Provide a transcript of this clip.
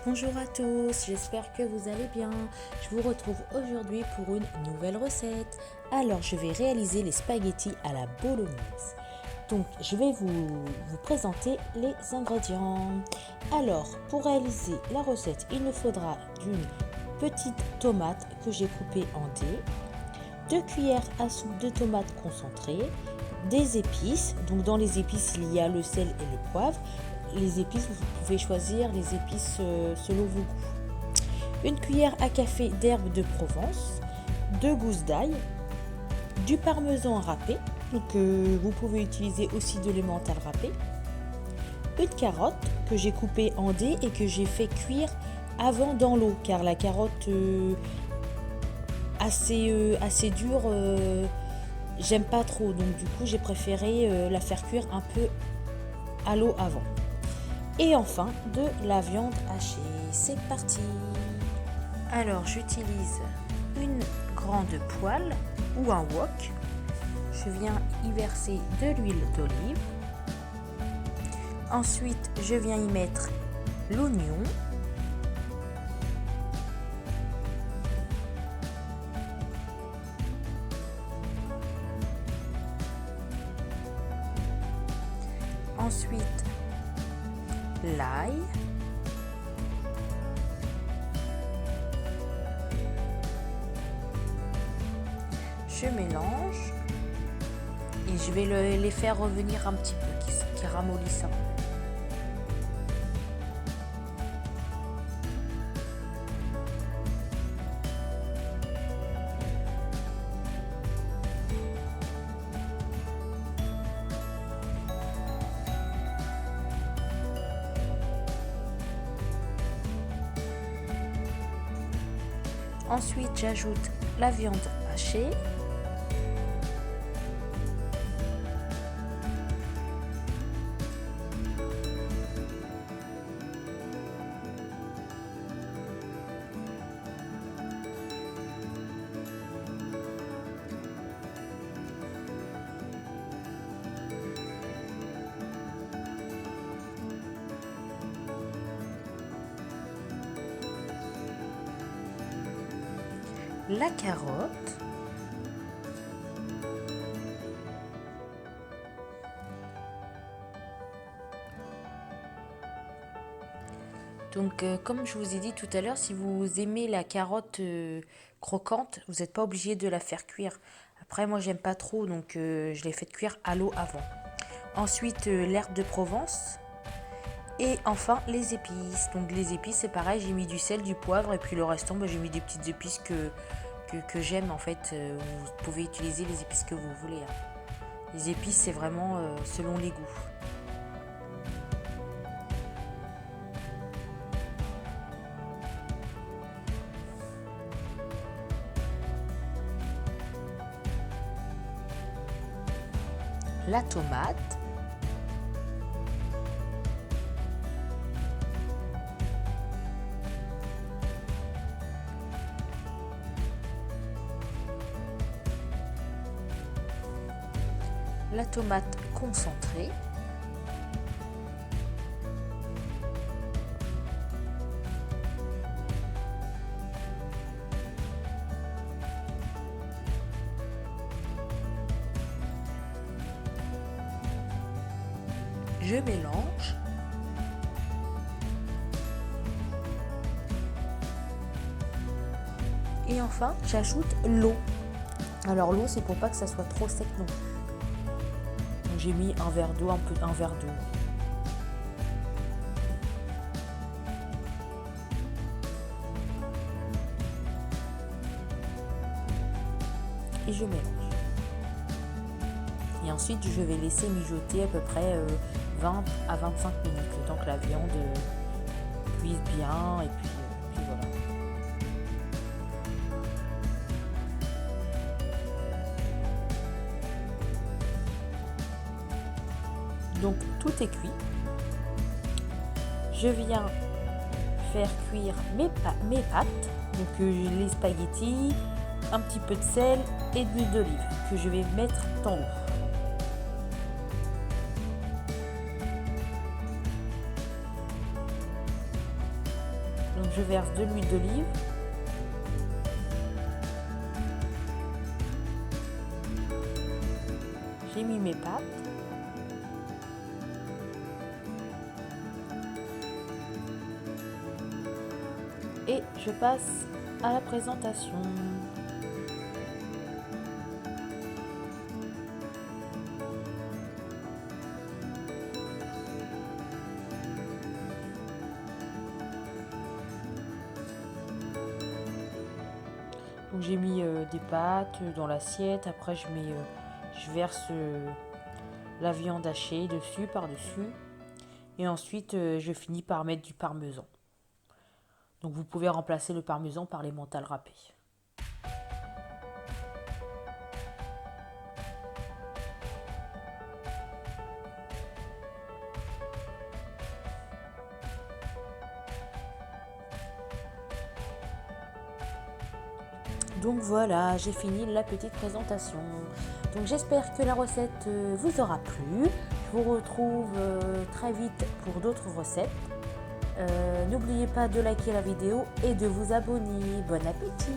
Bonjour à tous, j'espère que vous allez bien. Je vous retrouve aujourd'hui pour une nouvelle recette. Alors, je vais réaliser les spaghettis à la bolognaise. Donc, je vais vous présenter les ingrédients. Alors, pour réaliser la recette, il nous faudra d'une petite tomate que j'ai coupée en dés, 2 cuillères à soupe de tomates concentrées, des épices. Donc, dans les épices, il y a le sel et le poivre. Les épices, vous pouvez choisir les épices selon vos goûts. Une cuillère à café d'herbes de Provence, 2 gousses d'ail, du parmesan râpé, donc vous pouvez utiliser aussi de l'emmental râpé, une carotte que j'ai coupée en dés et que j'ai fait cuire avant dans l'eau, car la carotte assez dure, j'aime pas trop, donc du coup j'ai préféré la faire cuire un peu à l'eau avant. Et enfin, de la viande hachée. C'est parti! Alors, j'utilise une grande poêle ou un wok. Je viens y verser de l'huile d'olive. Ensuite, je viens y mettre l'oignon. Ensuite, l'ail. Je mélange et je vais les faire revenir un petit peu, qui ramollissent. Ensuite, j'ajoute la viande hachée. La carotte, donc comme je vous ai dit tout à l'heure, si vous aimez la carotte croquante, vous n'êtes pas obligé de la faire cuire. Après, moi j'aime pas trop, donc je l'ai fait cuire à l'eau avant. Ensuite, l'herbe de Provence. Et enfin, les épices. Donc les épices, c'est pareil, j'ai mis du sel, du poivre, et puis le restant, j'ai mis des petites épices que j'aime en fait. Vous pouvez utiliser les épices que vous voulez. Les épices, c'est vraiment selon les goûts. La tomate. La tomate concentrée. Je mélange. Et enfin, j'ajoute l'eau. Alors l'eau, c'est pour pas que ça soit trop sec non plus. Donc j'ai mis un verre d'eau, un verre d'eau. Et je mélange. Et ensuite, je vais laisser mijoter à peu près 20 à 25 minutes, le temps que la viande cuise bien, et puis voilà. Donc tout est cuit. Je viens faire cuire mes pâtes, donc les spaghettis, un petit peu de sel et d'huile d'olive que je vais mettre dans l'eau. Donc je verse de l'huile d'olive. J'ai mis mes pâtes. Et je passe à la présentation. Donc j'ai mis des pâtes dans l'assiette. Après je verse la viande hachée dessus, par-dessus. Et ensuite je finis par mettre du parmesan. Donc vous pouvez remplacer le parmesan par les mentales râpées. Donc voilà, j'ai fini la petite présentation. Donc j'espère que la recette vous aura plu. Je vous retrouve très vite pour d'autres recettes. N'oubliez pas de liker la vidéo et de vous abonner. Bon appétit!